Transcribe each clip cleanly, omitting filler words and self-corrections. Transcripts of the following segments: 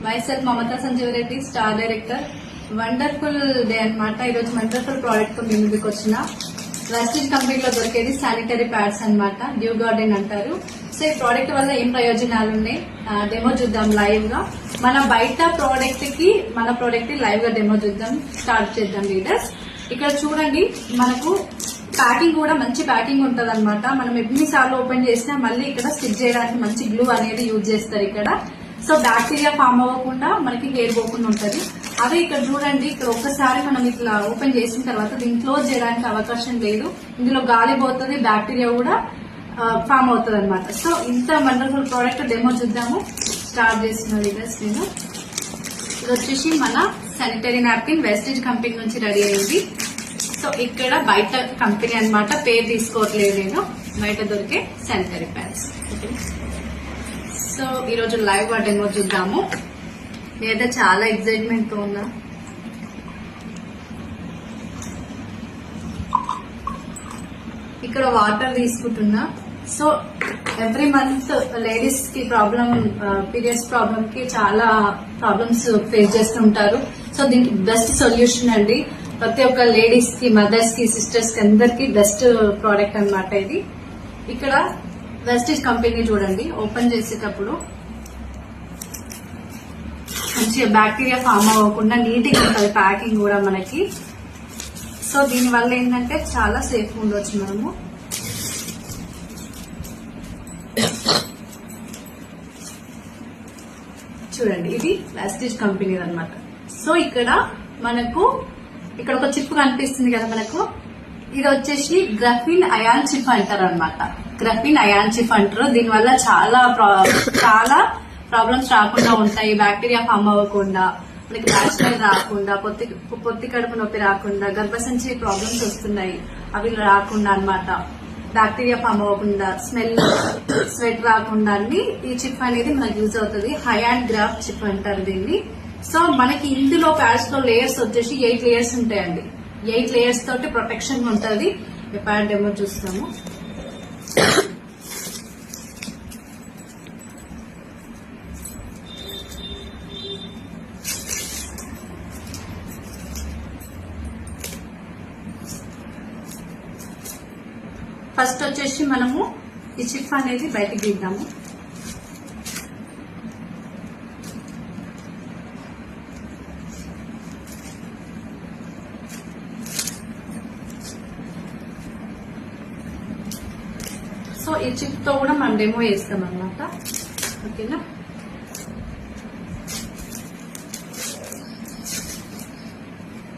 myself Mamata Sanjeev Reddy, Star Director. Wonderful day అనమాట. ఈరోజు wonderful product తో మీ ముందుకు వచ్చిన వెస్టిజ్ కంపెనీలో దొరికేది శానిటరీ ప్యాడ్స్ అనమాట. డ్యూ గార్డెన్ అంటారు. సో ఈ ప్రోడక్ట్ వల్ల ఏం ప్రయోజనాలు ఉన్నాయి డెమో చూద్దాం లైవ్ గా. మన బయట ప్రోడక్ట్ కి మన ప్రోడక్ట్ లైవ్ గా డెమో చూద్దాం, స్టార్ట్ చేద్దాం లీడర్స్. ఇక్కడ చూడండి, మనకు ప్యాకింగ్ కూడా మంచి ప్యాకింగ్ ఉంటది అనమాట. మనం ఎన్నిసార్లు ఓపెన్ చేసినా మళ్ళీ ఇక్కడ స్టిక్ చేయడానికి మంచి గ్లూ అనేది యూజ్ చేస్తారు ఇక్కడ. సో బ్యాక్టీరియా ఫామ్ అవ్వకుండా మనకి హెయిర్ పోకుండా ఉంటది. అదే ఇక్కడ చూడండి, ఇక్కడ ఒక్కసారి మనం ఇట్లా ఓపెన్ చేసిన తర్వాత దీన్ని క్లోజ్ చేయడానికి అవకాశం లేదు. ఇందులో గాలి పోతుంది, బ్యాక్టీరియా కూడా ఫామ్ అవుతుంది అనమాట. సో ఇంత వండర్ఫుల్ ప్రోడక్ట్ డెమో చూద్దాము. స్టార్ట్ చేసిన లీడర్స్ నేను. ఇది వచ్చేసి మన శానిటరీ నాప్కిన్ వెస్టిజ్ కంపెనీ నుంచి రెడీ అయింది. సో ఇక్కడ బయట కంపెనీ అనమాట, పేరు తీసుకోవట్లేదు నేను, బయట దొరికే శానిటరీ ప్యాడ్స్. సో ఈరోజు లైవ్ డెమో చూద్దాము. నేనైతే చాలా ఎక్సైట్మెంట్ తో ఉన్నా. ఇక్కడ వాటర్ తీసుకుంటున్నా. సో ఎవ్రీ మంత్ లేడీస్ కి ప్రాబ్లం, పీరియడ్స్ ప్రాబ్లం కి చాలా ప్రాబ్లమ్స్ ఫేస్ చేస్తుంటారు. సో దీనికి బెస్ట్ సొల్యూషన్ అండి. ప్రతి ఒక్క లేడీస్ కి, మదర్స్ కి, సిస్టర్స్ కి అందరికి బెస్ట్ ప్రోడక్ట్ అనమాట ఇది. ఇక్కడ వెస్టిజ్ కంపెనీ చూడండి, ఓపెన్ చేసేటప్పుడు మంచిగా బ్యాక్టీరియా ఫామ్ అవ్వకుండా నీట్గా ఉంటుంది ప్యాకింగ్ కూడా మనకి. సో దీనివల్ల ఏంటంటే చాలా సేఫ్ ఉండొచ్చు మనము. చూడండి, ఇది వెస్టిజ్ కంపెనీ అనమాట. సో ఇక్కడ మనకు ఇక్కడ ఒక చిప్ కనిపిస్తుంది కదా మనకు. ఇది వచ్చేసి గ్రఫిన్ అయాన్ చిప్ అంటారు అనమాట. గ్రఫిన్ అయాన్ చిప్ అంటారు. దీనివల్ల చాలా ప్రాబ్లమ్స్ రాకుండా ఉంటాయి. బ్యాక్టీరియా ఫామ్ అవ్వకుండా, మనకి బ్యాక్టీరియా రాకుండా, పొత్తి కడుపు నొప్పి రాకుండా, గర్భసంచి ప్రాబ్లమ్స్ వస్తున్నాయి, అవి రాకుండా అన్నమాట. బ్యాక్టీరియా ఫామ్ అవ్వకుండా, స్వెట్ రాకుండా అన్ని ఈ చిప్ అనేది మనకు యూజ్ అవుతుంది. హై అండ్ గ్రాఫ్ చిప్ అంటారు దీన్ని. సో మనకి ఇందులో ప్యాడ్స్ లో లేయర్స్ వచ్చేసి 8 లేయర్స్ ఉంటాయండి. 8 లేయర్స్ తోటి ప్రొటెక్షన్ ఉంటుంది. ప్యాడ్ డెమో చూస్తాము. ఫస్ట్ వచ్చేసి మనము ఈ చిప్ అనేది బయటకు తీద్దాము. సో ఈ చిప్ తో కూడా మనం డెమో చేస్తాం అన్నమాట. ఓకేనా.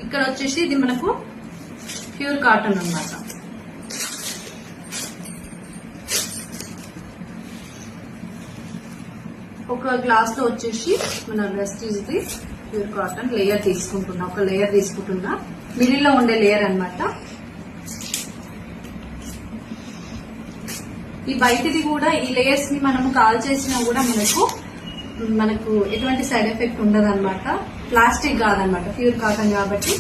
ఇక్కడ వచ్చేసి ఇది మనకు ప్యూర్ కాటన్ అన్నమాట. ఒక గ్లాస్ లో వచ్చేసి మన వెస్టిజ్ది ప్యూర్ కాటన్ లేయర్ తీసుకుంటున్నా. ఒక లేయర్ తీసుకుంటున్నా, మిడిల్ లో ఉండే లేయర్ అన్నమాట. ఈ బయటిది కూడా ఈ లేయర్స్ ని మనము కాల్ చేసినా కూడా మనకు ఎటువంటి సైడ్ ఎఫెక్ట్ ఉండదు అనమాట. ప్లాస్టిక్ కాదనమాట, ప్యూర్ కాటన్ కాబట్టి.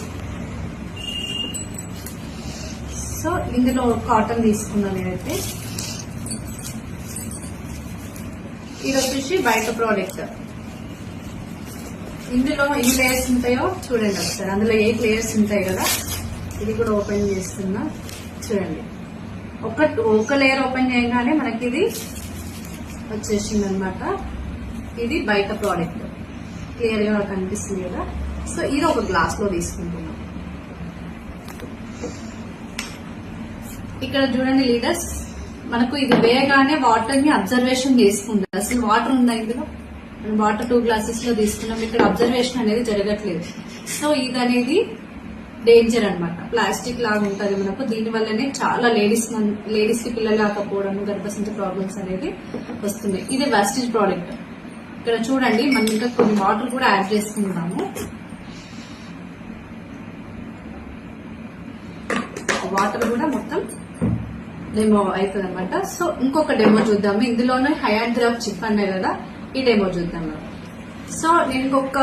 సో ఇందులో కాటన్ తీసుకున్నా నేనైతే. ఇది వచ్చేసి బయట ప్రోడక్ట్. ఇందులో ఎన్ని లేయర్స్ ఉంటాయో చూడండి ఒకసారి. అందులో 8 లేయర్స్ ఉంటాయి కదా. ఇది కూడా ఓపెన్ చేస్తున్నా. చూడండి, ఒక లేయర్ ఓపెన్ చేయగానే మనకి ఇది వచ్చేసింది అనమాట. ఇది బయట ప్రోడక్ట్ క్లియర్ గా కనిపిస్తుంది కదా. సో ఇది ఒక గ్లాస్ లో తీసుకుంటున్నాం. ఇక్కడ చూడండి లీడర్స్, మనకు ఇది వేయగానే వాటర్ ని అబ్జర్వేషన్ చేసుకుంటుంది. అసలు వాటర్ ఉందా ఇందులో? మనం వాటర్ 2 గ్లాసెస్ లో తీసుకున్నాం. ఇక్కడ అబ్జర్వేషన్ అనేది జరగట్లేదు. సో ఇది అనేది డేంజర్ అనమాట. ప్లాస్టిక్ లాగా ఉంటుంది మనకు. దీని వల్లనే చాలా లేడీస్ కి పిల్లలు కాకపోవడం, గర్భసంచి ప్రాబ్లమ్స్ అనేది వస్తున్నాయి. ఇది వెస్టిజ్ ప్రోడక్ట్. ఇక్కడ చూడండి, మనం ఇంకా కొన్ని వాటర్ కూడా యాడ్ చేసుకుంటాము. వాటర్ కూడా మొత్తం డెమో అవుతుంది అనమాట. సో ఇంకొక డెమో చూద్దాము. ఇందులోనే హై అండ్ గ్రాఫ్ చిప్ అన్నాయి కదా, ఈ డెమో చూద్దాము. సో నేను ఇంకొక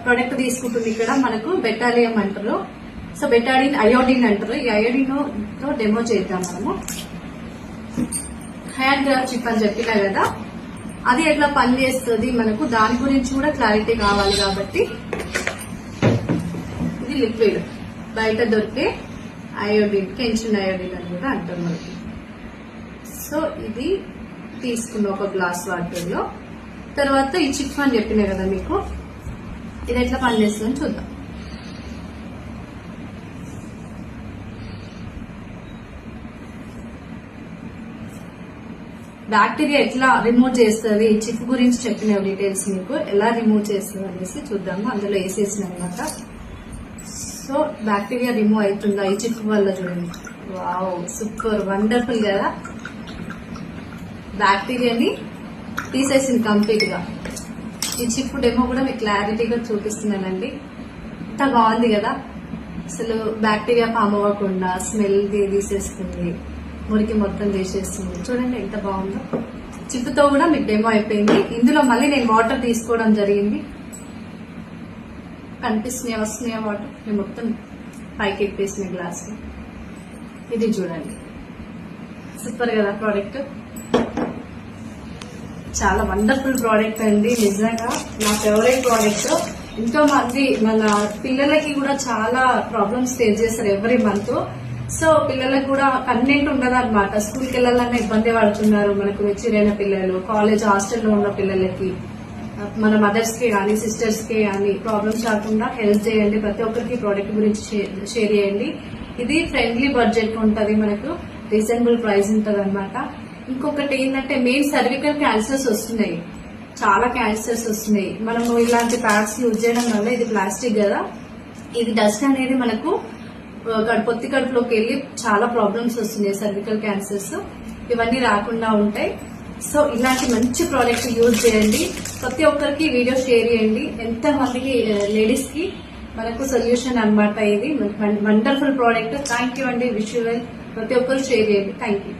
ప్రొడక్ట్ తీసుకుంటుంది. ఇక్కడ మనకు బెటాలియం అంటారు. సో బెటాడిన్ అయోడిన్ అంటారు. ఈ అయోడిన్ తో డెమో చేద్దాం మనము. హై అండ్ గ్రాఫ్ చిప్ అని చెప్పినా కదా, అది ఎట్లా పనిచేస్తుంది మనకు దాని గురించి కూడా క్లారిటీ కావాలి కాబట్టి ఇది లిక్విడ్ బయట దొరికే అయోడిన్, కెంచిన అయోడిన్ అని కూడా అంటారు మనకి. సో ఇది తీసుకున్న ఒక గ్లాస్ వాటర్ లో. తర్వాత ఈ చిప్ అని చెప్పినా కదా మీకు, ఇది ఎట్లా పనిచేస్తుందని చూద్దాం. బ్యాక్టీరియా ఎట్లా రిమూవ్ చేస్తుంది, చిప్ గురించి చెప్పిన డీటెయిల్స్ మీకు ఎలా రిమూవ్ చేస్తుంది అనేసి చూద్దాము. అందులో వేసేసిన అనమాట. సో బ్యాక్టీరియా రిమూవ్ అవుతుందా ఈ చిప్ వల్ల చూడండి. వావ్, సూపర్ వండర్ఫుల్ కదా. బ్యాక్టీరియాని తీసేసింది కంప్లీట్ గా. ఈ చిప్ డెమో కూడా మీకు క్లారిటీగా చూపిస్తున్నానండి. ఇంత బాగుంది కదా. అసలు బ్యాక్టీరియా ఫామ్ అవ్వకుండా స్మెల్ తీసేస్తుంది, మురికి మొత్తం తీసేస్తుంది. చూడండి ఎంత బాగుందో. చిప్పుతో కూడా మీకు డెమో అయిపోయింది. ఇందులో మళ్ళీ నేను వాటర్ తీసుకోవడం జరిగింది. కనిపిస్తున్నాయా, వస్తున్నాయా వాటర్? నేను మొత్తం పైకి ఎక్కేసిన గ్లాస్ లో. ఇది చూడండి, సూపర్ కదా ప్రోడక్ట్. చాలా వండర్ఫుల్ ప్రోడక్ట్ అండి, నిజంగా నా ఫేవరెట్ ప్రోడక్ట్. ఎంతో మంది మన పిల్లలకి కూడా చాలా ప్రాబ్లమ్స్ ఫేస్ చేస్తారు ఎవ్రీ మంత్. సో పిల్లలకు కూడా కన్వెంట్ ఉండదు అనమాట. స్కూల్కి వెళ్ళాలన్నా ఇబ్బంది పడుతున్నారు. మనకు మెచ్యూరైన పిల్లలు, కాలేజ్ హాస్టల్లో ఉన్న పిల్లలకి, మన మదర్స్ కి కానీ సిస్టర్స్ కి కానీ ప్రాబ్లమ్స్ రాకుండా హెల్ప్ చేయండి. ప్రతి ఒక్కరికి ప్రోడక్ట్ గురించి షేర్ చేయండి. ఇది ఫ్రెండ్లీ బడ్జెట్ ఉంటది, మనకు రీజనబుల్ ప్రైస్ ఉంటది అనమాట. ఇంకొకటి ఏంటంటే మెయిన్ సర్వికల్ క్యాన్సర్స్ వస్తున్నాయి, చాలా క్యాన్సర్స్ వస్తున్నాయి. మనము ఇలాంటి ప్యాడ్స్ యూజ్ చేయడం వల్ల, ఇది ప్లాస్టిక్ కదా, ఇది డస్ట్ అనేది మనకు పొత్తి కడుపులోకి వెళ్ళి చాలా ప్రాబ్లమ్స్ వస్తున్నాయి, సర్వికల్ క్యాన్సర్స్. ఇవన్నీ రాకుండా ఉంటాయి. సో ఇలాంటి మంచి ప్రోడక్ట్ యూజ్ చేయండి. ప్రతి ఒక్కరికి వీడియో షేర్ చేయండి. ఎంత మందికి లేడీస్ కి మనకు సొల్యూషన్ అనమాట. ఇది వండర్ఫుల్ ప్రోడక్ట్. థ్యాంక్ యూ అండి. Wish you well. ప్రతి ఒక్కరు షేర్ చేయండి. Thank you.